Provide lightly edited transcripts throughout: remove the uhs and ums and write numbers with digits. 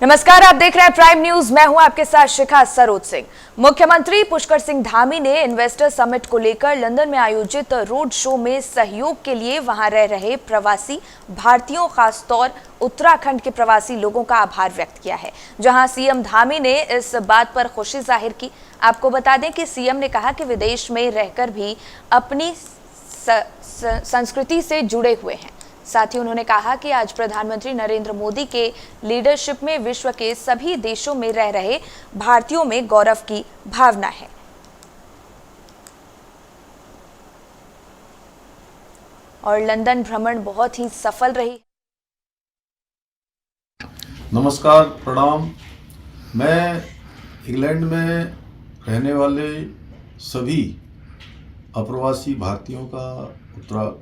नमस्कार, आप देख रहे हैं प्राइम न्यूज। मैं हूं आपके साथ शिखा सरोज सिंह। मुख्यमंत्री पुष्कर सिंह धामी ने इन्वेस्टर समिट को लेकर लंदन में आयोजित रोड शो में सहयोग के लिए वहां रह रहे प्रवासी भारतीयों, खासतौर उत्तराखंड के प्रवासी लोगों का आभार व्यक्त किया है, जहां सीएम धामी ने इस बात पर खुशी जाहिर की। आपको बता दें कि सीएम ने कहा कि विदेश में रहकर भी अपनी संस्कृति से जुड़े हुए हैं। साथ ही उन्होंने कहा कि आज प्रधानमंत्री नरेंद्र मोदी के लीडरशिप में विश्व के सभी देशों में रह रहे भारतीयों में गौरव की भावना है। और लंदन भ्रमण बहुत ही सफल रही। नमस्कार, प्रणाम। मैं इंग्लैंड में रहने वाले सभी अप्रवासी भारतीयों का,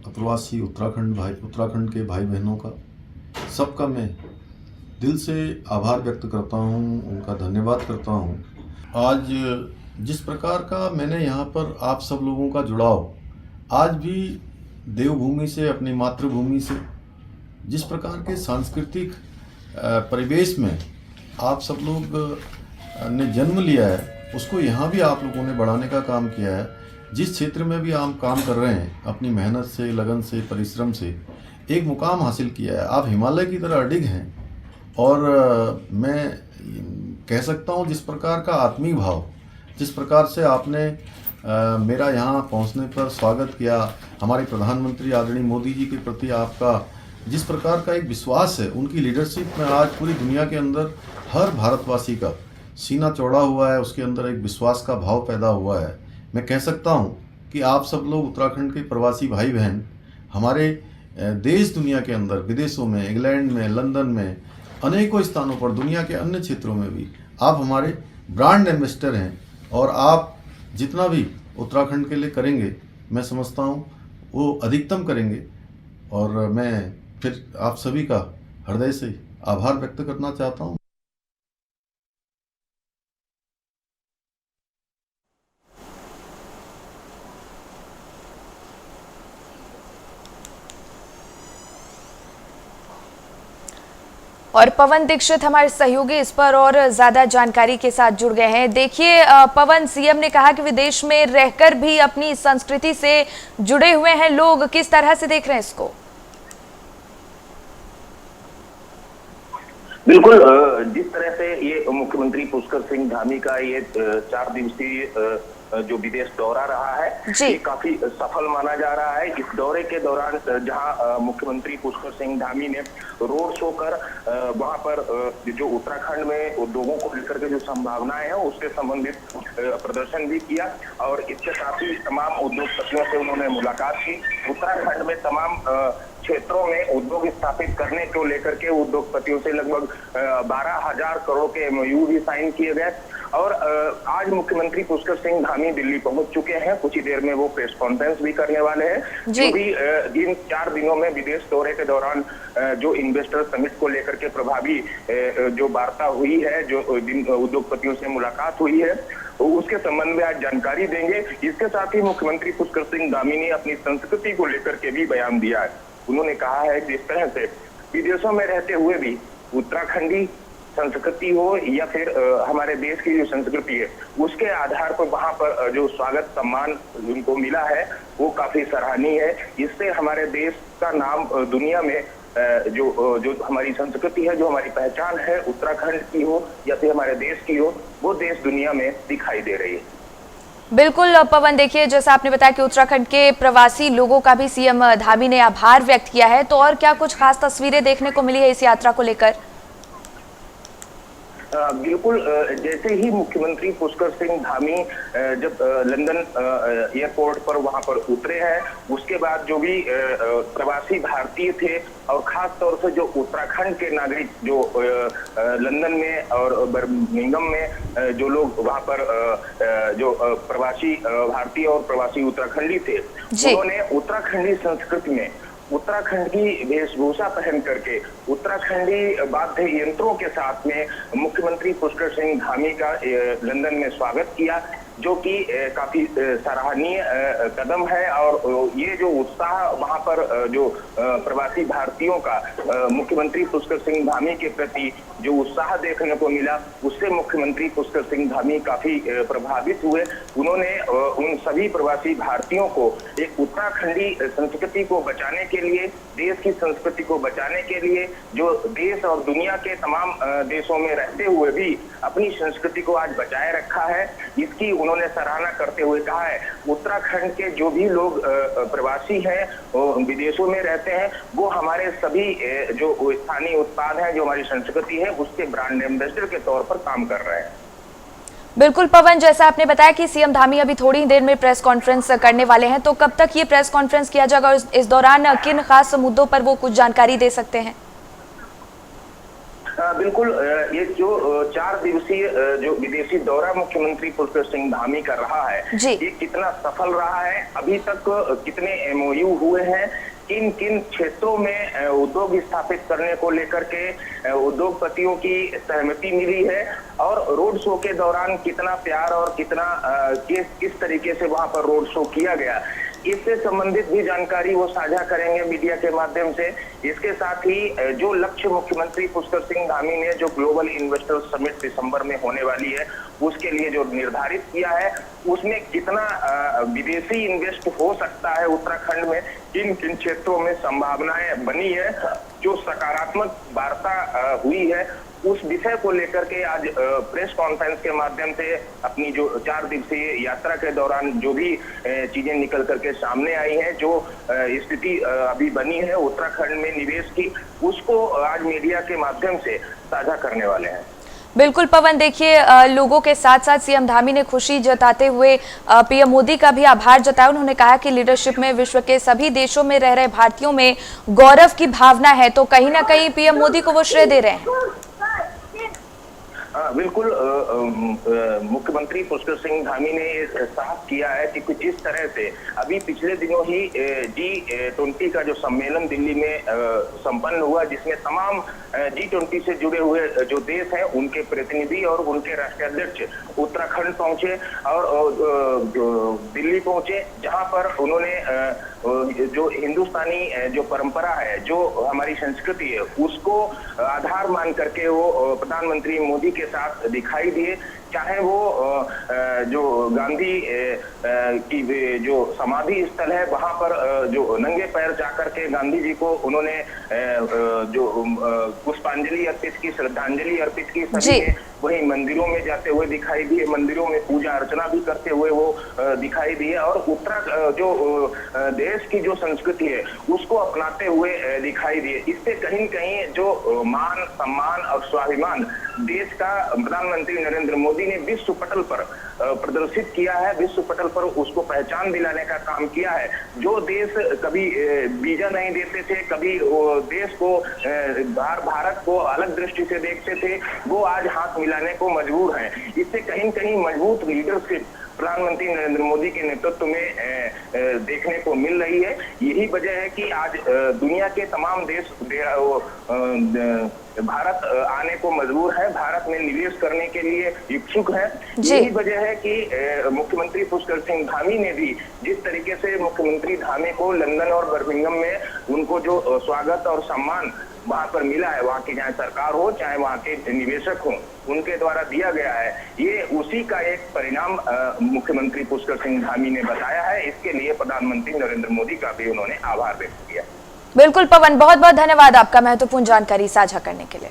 अप्रवासी उत्तराखंड के भाई बहनों का, सबका मैं दिल से आभार व्यक्त करता हूं, उनका धन्यवाद करता हूं। आज जिस प्रकार का मैंने यहाँ पर आप सब लोगों का जुड़ाव, आज भी देवभूमि से, अपनी मातृभूमि से, जिस प्रकार के सांस्कृतिक परिवेश में आप सब लोग ने जन्म लिया है, उसको यहाँ भी आप लोगों ने बढ़ाने का काम किया है। जिस क्षेत्र में भी आप काम कर रहे हैं, अपनी मेहनत से, लगन से, परिश्रम से एक मुकाम हासिल किया है। आप हिमालय की तरह अडिग हैं। और मैं कह सकता हूँ, जिस प्रकार का आत्मीय भाव, जिस प्रकार से आपने मेरा यहाँ पहुँचने पर स्वागत किया, हमारे प्रधानमंत्री आदरणीय मोदी जी के प्रति आपका जिस प्रकार का एक विश्वास है, उनकी लीडरशिप में आज पूरी दुनिया के अंदर हर भारतवासी का सीना चौड़ा हुआ है, उसके अंदर एक विश्वास का भाव पैदा हुआ है। मैं कह सकता हूं कि आप सब लोग उत्तराखंड के प्रवासी भाई बहन हमारे देश दुनिया के अंदर, विदेशों में, इंग्लैंड में, लंदन में, अनेकों स्थानों पर, दुनिया के अन्य क्षेत्रों में भी आप हमारे ब्रांड एम्बेसडर हैं। और आप जितना भी उत्तराखंड के लिए करेंगे, मैं समझता हूं वो अधिकतम करेंगे। और मैं फिर आप सभी का हृदय से आभार व्यक्त करना चाहता हूं। और पवन दीक्षित हमारे सहयोगी इस पर और ज्यादा जानकारी के साथ जुड़ गए हैं। देखिए पवन, सीएम ने कहा कि विदेश में रहकर भी अपनी संस्कृति से जुड़े हुए हैं लोग, किस तरह से देख रहे हैं इसको? बिल्कुल, जिस तरह से ये मुख्यमंत्री पुष्कर सिंह धामी का ये 4 दिवसीय जो विदेश दौरा रहा है, ये काफी सफल माना जा रहा है। इस दौरे के दौरान जहां मुख्यमंत्री पुष्कर सिंह धामी ने रोड शो कर वहां पर जो उत्तराखंड में उद्योगों को लेकर के जो संभावनाएं हैं उससे संबंधित प्रदर्शन भी किया। और इसके साथ ही तमाम उद्योगपतियों से उन्होंने मुलाकात की। उत्तराखंड में तमाम क्षेत्रों में उद्योग स्थापित करने को लेकर के उद्योगपतियों से लगभग 12,000 करोड़ के एमओयू भी साइन किए गए। और आज मुख्यमंत्री पुष्कर सिंह धामी दिल्ली पहुंच चुके हैं। कुछ ही देर में वो प्रेस कॉन्फ्रेंस भी करने वाले हैं। जो भी इन 4 दिनों में विदेश दौरे के दौरान जो इन्वेस्टर समिट को लेकर के प्रभावी जो वार्ता हुई है, जो उद्योगपतियों से मुलाकात हुई है, उसके संबंध में आज जानकारी देंगे। इसके साथ ही मुख्यमंत्री पुष्कर सिंह धामी ने अपनी संस्कृति को लेकर के भी बयान दिया है। उन्होंने कहा है जिस तरह से विदेशों में रहते हुए भी उत्तराखंडी संस्कृति हो या फिर हमारे देश की जो संस्कृति है, उसके आधार पर वहां पर जो स्वागत सम्मान उनको मिला है वो काफी सराहनीय है। इससे हमारे देश का नाम दुनिया में जो हमारी संस्कृति है, जो हमारी पहचान है, उत्तराखंड की हो या फिर हमारे देश की हो, वो देश दुनिया में दिखाई दे रही है। बिल्कुल पवन, देखिए जैसा आपने बताया कि उत्तराखंड के प्रवासी लोगों का भी सीएम धामी ने आभार व्यक्त किया है, तो और क्या कुछ खास तस्वीरें देखने को मिली है इस यात्रा को लेकर? बिल्कुल, जैसे ही मुख्यमंत्री पुष्कर सिंह धामी जब लंदन एयरपोर्ट पर वहां पर उतरे हैं, उसके बाद जो भी प्रवासी भारतीय थे और खास तौर से जो उत्तराखंड के नागरिक जो लंदन में और बर्मिंघम में जो लोग वहां पर जो प्रवासी भारतीय और प्रवासी उत्तराखंडी थे, उन्होंने उत्तराखंडी संस्कृति में उत्तराखंड की वेशभूषा पहन करके उत्तराखंडी वाद्य यंत्रों के साथ में मुख्यमंत्री पुष्कर सिंह धामी का लंदन में स्वागत किया। जो कि काफी सराहनीय कदम है। और ये जो उत्साह वहां पर जो प्रवासी भारतीयों का मुख्यमंत्री पुष्कर सिंह धामी के प्रति जो उत्साह देखने को मिला, उससे मुख्यमंत्री पुष्कर सिंह धामी काफी प्रभावित हुए। उन्होंने उन सभी प्रवासी भारतीयों को एक उत्तराखंडी संस्कृति को बचाने के लिए, देश की संस्कृति को बचाने के लिए, जो देश और दुनिया के तमाम देशों में रहते हुए भी अपनी संस्कृति को आज बचाए रखा है, इसकी उन्होंने सराहना करते हुए कहा है उत्तराखंड के जो भी लोग प्रवासी हैं, विदेशों में रहते हैं, वो हमारे सभी जो स्थानीय उत्पाद हैं, जो हमारी संस्कृति है, उसके ब्रांड एम्बेसडर के तौर पर काम कर रहे हैं। बिल्कुल पवन, जैसा आपने बताया कि सीएम धामी अभी थोड़ी ही देर में प्रेस कॉन्फ्रेंस करने वाले हैं, तो कब तक ये प्रेस कॉन्फ्रेंस किया जाएगा और इस दौरान किन खास मुद्दों पर वो कुछ जानकारी दे सकते हैं? बिल्कुल, ये जो 4 दिवसीय जो विदेशी दौरा मुख्यमंत्री पुष्कर सिंह धामी कर रहा है, ये कितना सफल रहा है, अभी तक कितने एमओयू हुए हैं, किन किन क्षेत्रों में उद्योग स्थापित करने को लेकर के उद्योगपतियों की सहमति मिली है, और रोड शो के दौरान कितना प्यार और कितना किस तरीके से वहां पर रोड शो किया गया, इससे संबंधित भी जानकारी वो साझा करेंगे मीडिया के माध्यम से। इसके साथ ही जो लक्ष्य मुख्यमंत्री पुष्कर सिंह धामी ने जो ग्लोबल इन्वेस्टर समिट दिसंबर में होने वाली है, उसके लिए जो निर्धारित किया है, उसमें कितना विदेशी इन्वेस्ट हो सकता है उत्तराखंड में, किन किन क्षेत्रों में संभावनाएं बनी है, जो सकारात्मक वार्ता हुई है, उस विषय को लेकर के आज प्रेस कॉन्फ्रेंस के माध्यम से अपनी जो 4 दिवसीय यात्रा के दौरान जो भी चीजें निकल करके सामने आई हैं, जो स्थिति अभी बनी है उत्तराखंड में निवेश की, उसको आज मीडिया के माध्यम से साझा करने वाले हैं। बिल्कुल पवन, देखिए लोगों के साथ साथ सीएम धामी ने खुशी जताते हुए पीएम मोदी का भी आभार जताया। उन्होंने कहा कि लीडरशिप में विश्व के सभी देशों में रह रहे भारतीयों में गौरव की भावना है, तो कहीं ना कहीं पीएम मोदी को वो श्रेय दे रहे हैं। बिल्कुल, मुख्यमंत्री पुष्कर सिंह धामी ने साफ किया है कि जिस तरह से अभी पिछले दिनों ही G20 का जो सम्मेलन दिल्ली में संपन्न हुआ, जिसमें तमाम G20 से जुड़े हुए जो देश हैं, उनके प्रतिनिधि और उनके राष्ट्राध्यक्ष उत्तराखंड पहुंचे और दिल्ली पहुंचे, जहां पर उन्होंने जो हिंदुस्तानी जो परंपरा है, जो हमारी संस्कृति है, उसको आधार मान करके वो प्रधानमंत्री मोदी के साथ दिखाई दिए। चाहे वो जो गांधी की जो समाधि स्थल है, वहां पर जो नंगे पैर जाकर के गांधी जी को उन्होंने जो पुष्पांजलि अर्पित की, श्रद्धांजलि अर्पित की, सभी ने वही मंदिरों में जाते हुए दिखाई दिए, मंदिरों में पूजा अर्चना भी करते हुए वो दिखाई दिए, और जो देश की जो संस्कृति है उसको अपनाते हुए दिखाई दिए। इससे कहीं कहीं जो मान, सम्मान और स्वाभिमान देश का प्रधानमंत्री नरेंद्र मोदी ने विश्व पटल पर प्रदर्शित किया है, विश्व पटल पर उसको पहचान दिलाने का काम किया है। जो देश कभी वीजा नहीं देते थे, कभी देश को भारत को अलग दृष्टि से देखते थे, वो आज हाथ मिलाने को मजबूर हैं। इससे कहीं कहीं मजबूत लीडरशिप प्रधानमंत्री नरेंद्र मोदी के नेतृत्व में देखने को मिल रही है। यही वजह है कि आज दुनिया के तमाम देश भारत आने को मजबूर है, भारत में निवेश करने के लिए इच्छुक है। यही वजह है कि मुख्यमंत्री पुष्कर सिंह धामी ने भी जिस तरीके से मुख्यमंत्री धामी को लंदन और बर्मिंघम में उनको जो स्वागत और सम्मान वहां पर मिला है, वहां की चाहे सरकार हो चाहे वहां के निवेशक हो, उनके द्वारा दिया गया है, ये उसी का एक परिणाम मुख्यमंत्री पुष्कर सिंह धामी ने बताया है। इसके लिए प्रधानमंत्री नरेंद्र मोदी का भी उन्होंने आभार व्यक्त किया। बिल्कुल पवन, बहुत बहुत धन्यवाद आपका महत्वपूर्ण जानकारी साझा करने के लिए।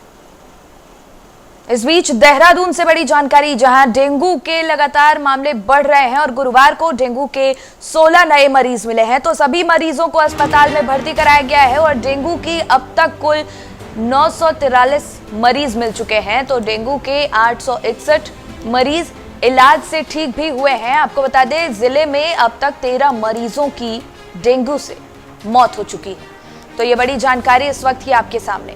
इस बीच देहरादून से बड़ी जानकारी, जहां डेंगू के लगातार मामले बढ़ रहे हैं और गुरुवार को डेंगू के 16 नए मरीज मिले हैं, तो सभी मरीजों को अस्पताल में भर्ती कराया गया है और डेंगू की अब तक कुल 943 मरीज मिल चुके हैं। तो डेंगू के 861 मरीज इलाज से ठीक भी हुए हैं। आपको बता दें, जिले में अब तक 13 मरीजों की डेंगू से मौत हो चुकी है। तो ये बड़ी जानकारी इस वक्त ही आपके सामने,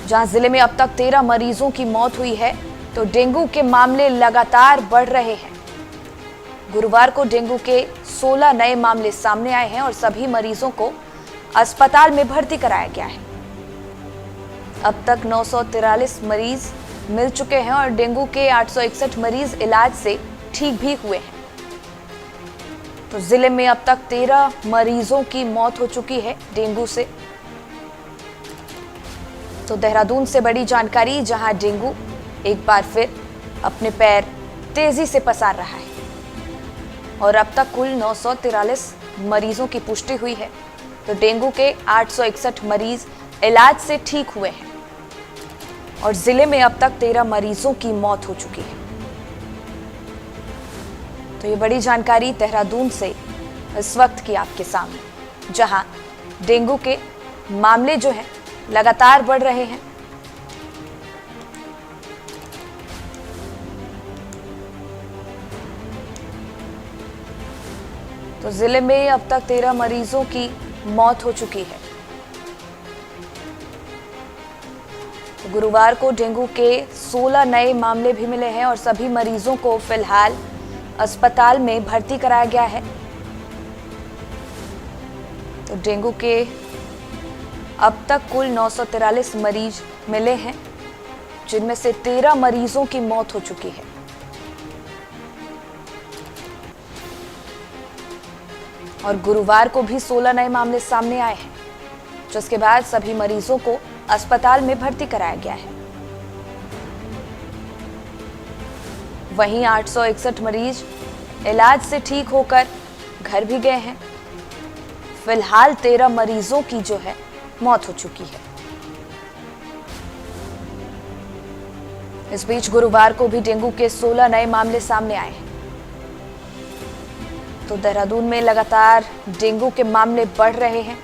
जहां जिले में अब तक 13 मरीजों की मौत हुई है, तो डेंगू के मामले लगातार बढ़ रहे हैं। गुरुवार को डेंगू के 16 नए मामले सामने आए हैं और सभी मरीजों को अस्पताल में भर्ती कराया गया है। अब तक 943 मरीज मिल चुके हैं और डेंगू के 861 मरीज इलाज से ठीक भी हुए हैं। तो जिले में अब तक 13 मरीजों की मौत हो चुकी है डेंगू से। तो देहरादून से बड़ी जानकारी, जहां डेंगू एक बार फिर अपने पैर तेजी से पसार रहा है और अब तक कुल 943 मरीजों की पुष्टि हुई है। तो डेंगू के 861 मरीज इलाज से ठीक हुए हैं और जिले में अब तक 13 मरीजों की मौत हो चुकी है। तो ये बड़ी जानकारी देहरादून से इस वक्त की आपके सामने, जहां डेंगू के मामले जो हैं लगातार बढ़ रहे हैं। तो जिले में अब तक 13 मरीजों की मौत हो चुकी है। तो गुरुवार को डेंगू के 16 नए मामले भी मिले हैं और सभी मरीजों को फिलहाल अस्पताल में भर्ती कराया गया है। तो डेंगू के अब तक कुल 943 मरीज मिले हैं, जिनमें से 13 मरीजों की मौत हो चुकी है। और गुरुवार को भी 16 नए मामले सामने आए हैं, जिसके बाद सभी मरीजों को अस्पताल में भर्ती कराया गया है। वहीं 861 मरीज इलाज से ठीक होकर घर भी गए हैं। फिलहाल 13 मरीजों की जो है मौत हो चुकी है। इस बीच गुरुवार को भी डेंगू के 16 नए मामले सामने आए हैं। तो देहरादून में लगातार डेंगू के मामले बढ़ रहे हैं।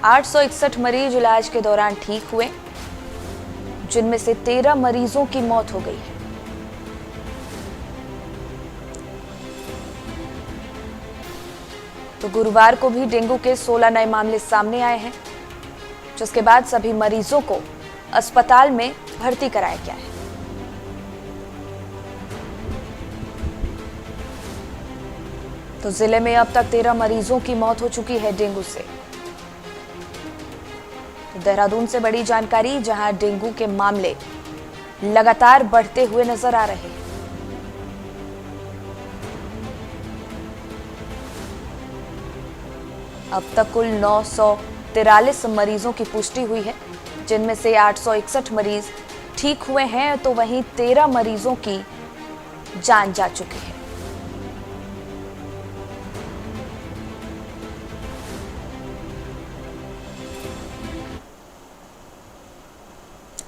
861 मरीज इलाज के दौरान ठीक हुए, जिनमें से 13 मरीजों की मौत हो गई है। तो गुरुवार को भी डेंगू के 16 नए मामले सामने आए हैं, जिसके बाद सभी मरीजों को अस्पताल में भर्ती कराया गया है। तो जिले में अब तक 13 मरीजों की मौत हो चुकी है डेंगू से। तो देहरादून से बड़ी जानकारी, जहां डेंगू के मामले लगातार बढ़ते हुए नजर आ रहे हैं। अब तक कुल 943 मरीजों की पुष्टि हुई है, जिनमें से 861 मरीज ठीक हुए हैं। तो वहीं 13 मरीजों की जान जा चुकी है।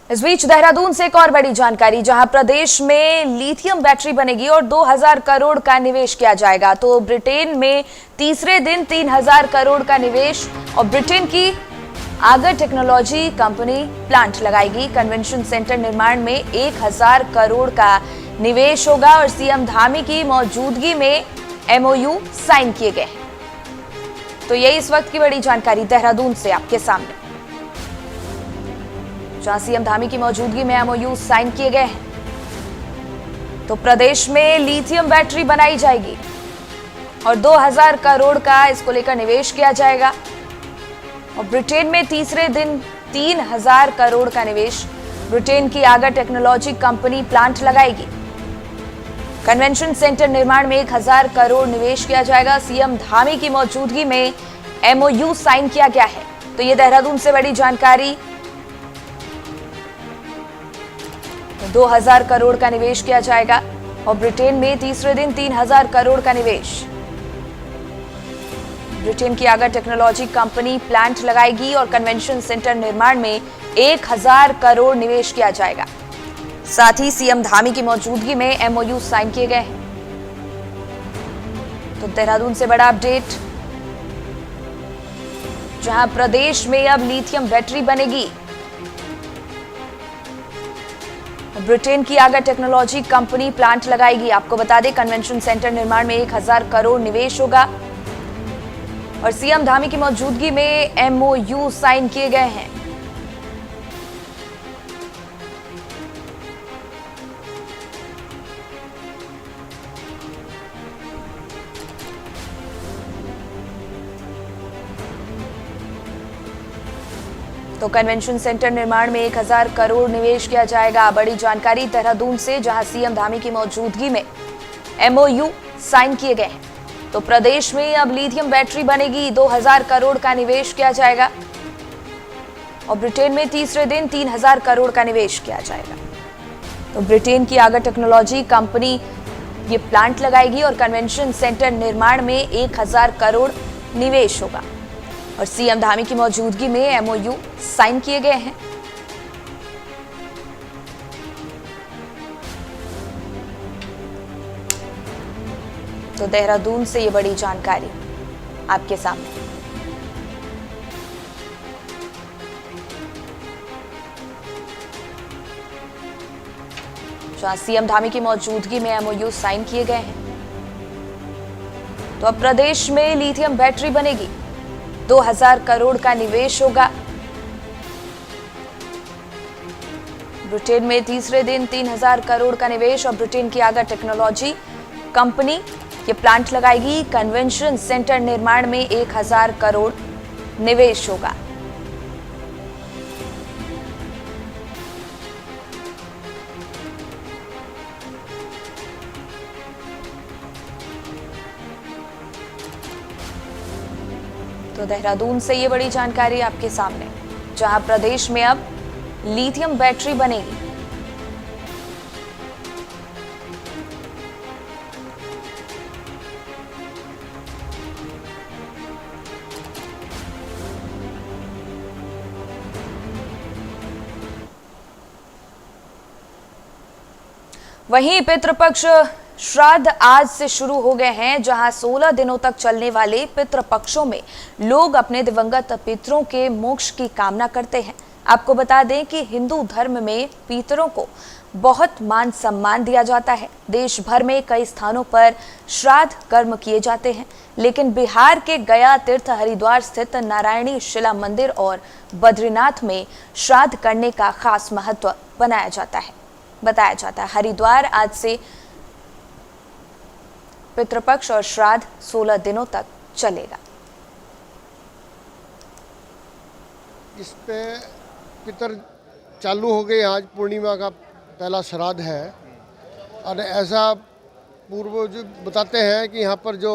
इस बीच देहरादून से एक और बड़ी जानकारी, जहां प्रदेश में लिथियम बैटरी बनेगी और 2000 करोड़ का निवेश किया जाएगा। तो ब्रिटेन में तीसरे दिन 3000 करोड़ का निवेश और ब्रिटेन की आगर टेक्नोलॉजी कंपनी प्लांट लगाएगी। कन्वेंशन सेंटर निर्माण में 1000 करोड़ का निवेश होगा और सीएम धामी की मौजूदगी में एमओयू साइन किए गए हैं। तो यही इस वक्त की बड़ी जानकारी देहरादून से आपके सामने, जहां सीएम धामी की मौजूदगी में एमओयू साइन किए गए हैं। तो प्रदेश में लिथियम बैटरी बनाई जाएगी और 2000 करोड़ का इसको लेकर निवेश किया जाएगा। और ब्रिटेन में तीसरे दिन 3000 करोड़ का निवेश ब्रिटेन की आगर टेक्नोलॉजी कंपनी प्लांट लगाएगी। कन्वेंशन सेंटर निर्माण में 1000 करोड़ निवेश किया जाएगा। सीएम धामी की मौजूदगी में एमओयू साइन किया गया है। तो ये देहरादून से बड़ी जानकारी। 2000 करोड़ का निवेश किया जाएगा और ब्रिटेन में तीसरे दिन 3000 करोड़ का निवेश ब्रिटेन की आगर टेक्नोलॉजी कंपनी प्लांट लगाएगी और कन्वेंशन सेंटर निर्माण में 1000 करोड़ निवेश किया जाएगा। साथ ही सीएम धामी की मौजूदगी में एमओयू साइन किए गए हैं। तो देहरादून से बड़ा अपडेट, जहां प्रदेश में अब लिथियम बैटरी बनेगी। ब्रिटेन की आगर टेक्नोलॉजी कंपनी प्लांट लगाएगी। आपको बता दें, कन्वेंशन सेंटर निर्माण में 1000 करोड़ निवेश होगा और सीएम धामी की मौजूदगी में एमओयू साइन किए गए हैं। तो कन्वेंशन सेंटर निर्माण में 1000 करोड़ निवेश किया जाएगा। बड़ी जानकारी देहरादून से, जहां सीएम धामी की मौजूदगी में एमओयू साइन किए गए हैं। तो प्रदेश में अब लिथियम बैटरी बनेगी, 2000 करोड़ का निवेश किया जाएगा। और ब्रिटेन में तीसरे दिन 3000 करोड़ का निवेश किया जाएगा। तो ब्रिटेन की आगर टेक्नोलॉजी कंपनी ये प्लांट लगाएगी और कन्वेंशन सेंटर निर्माण में 1000 करोड़ निवेश होगा। और सीएम धामी की मौजूदगी में एमओयू साइन किए गए हैं। तो देहरादून से ये बड़ी जानकारी आपके सामने। जहां सीएम धामी की मौजूदगी में एमओयू साइन किए गए हैं। तो अब प्रदेश में लिथियम बैटरी बनेगी, 2000 करोड़ का निवेश होगा। ब्रिटेन में तीसरे दिन 3000 करोड़ का निवेश और ब्रिटेन की आगर टेक्नोलॉजी कंपनी ये प्लांट लगाएगी। कन्वेंशन सेंटर निर्माण में 1000 करोड़ निवेश होगा। तो देहरादून से ये बड़ी जानकारी आपके सामने, जहां प्रदेश में अब लिथियम बैटरी बनेगी। वहीं पितृपक्ष श्राद्ध आज से शुरू हो गए हैं, जहां 16 दिनों तक चलने वाले पितृपक्षों में लोग अपने दिवंगत पितरों के मोक्ष की कामना करते हैं। आपको बता दें कि हिंदू धर्म में पितरों को बहुत मान सम्मान दिया जाता है। देश भर में कई स्थानों पर श्राद्ध कर्म किए जाते हैं, लेकिन बिहार के गया तीर्थ, हरिद्वार स्थित नारायणी शिला मंदिर और बद्रीनाथ में श्राद्ध करने का खास महत्व बताया जाता है। हरिद्वार आज से पितृपक्ष और श्राद्ध 16 दिनों तक चलेगा। इस पे पितर चालू हो गए। आज पूर्णिमा का पहला श्राद्ध है और ऐसा पूर्वज बताते हैं कि यहाँ पर जो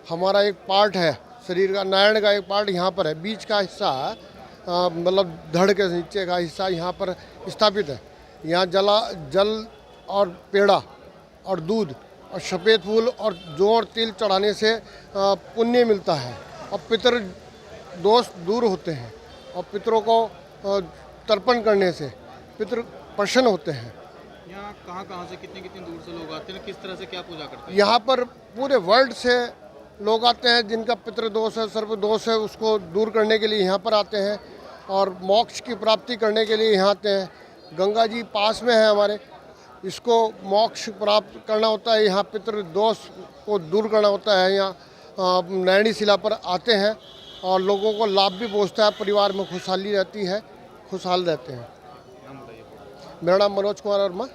हमारा एक पार्ट है शरीर का, नारायण का एक पार्ट यहाँ पर है, बीच का हिस्सा मतलब धड़ के नीचे का हिस्सा यहाँ पर स्थापित है। यहाँ जल और पेड़ा और दूध और सफ़ेद फूल और जौ और तिल चढ़ाने से पुण्य मिलता है और पितर दोष दूर होते हैं और पितरों को तर्पण करने से पितर प्रसन्न होते हैं। यहाँ कहाँ से कितने दूर से लोग आते हैं, किस तरह से क्या पूजा करते हैं? यहाँ पर पूरे वर्ल्ड से लोग आते हैं, जिनका पितृदोष है, सर्वदोष है, उसको दूर करने के लिए यहाँ पर आते हैं और मोक्ष की प्राप्ति करने के लिए यहाँ आते हैं। गंगा जी पास में है हमारे, इसको मोक्ष प्राप्त करना होता है, यहाँ पितृदोष को दूर करना होता है। यहाँ नैनी शिला पर आते हैं और लोगों को लाभ भी पहुँचता है, परिवार में खुशहाली रहती है, खुशहाल रहते हैं। मेरा नाम मनोज कुमार वर्मा।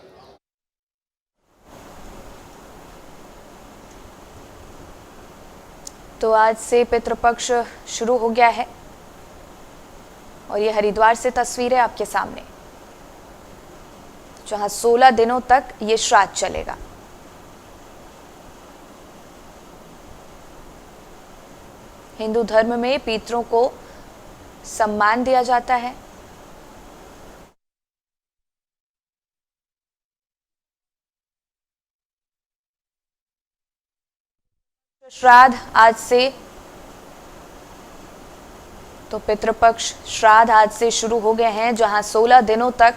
तो आज से पितृपक्ष शुरू हो गया है और ये हरिद्वार से तस्वीर है आपके सामने, जहां 16 दिनों तक ये श्राद्ध चलेगा। हिंदू धर्म में पितरों को सम्मान दिया जाता है। श्राद्ध आज से, तो पितृपक्ष श्राद्ध आज से शुरू हो गए हैं, जहां 16 दिनों तक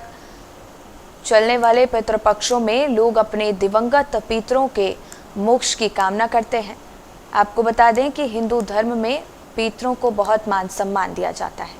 चलने वाले पितृपक्षों में लोग अपने दिवंगत पितरों के मोक्ष की कामना करते हैं। आपको बता दें कि हिंदू धर्म में पितरों को बहुत मान सम्मान दिया जाता है।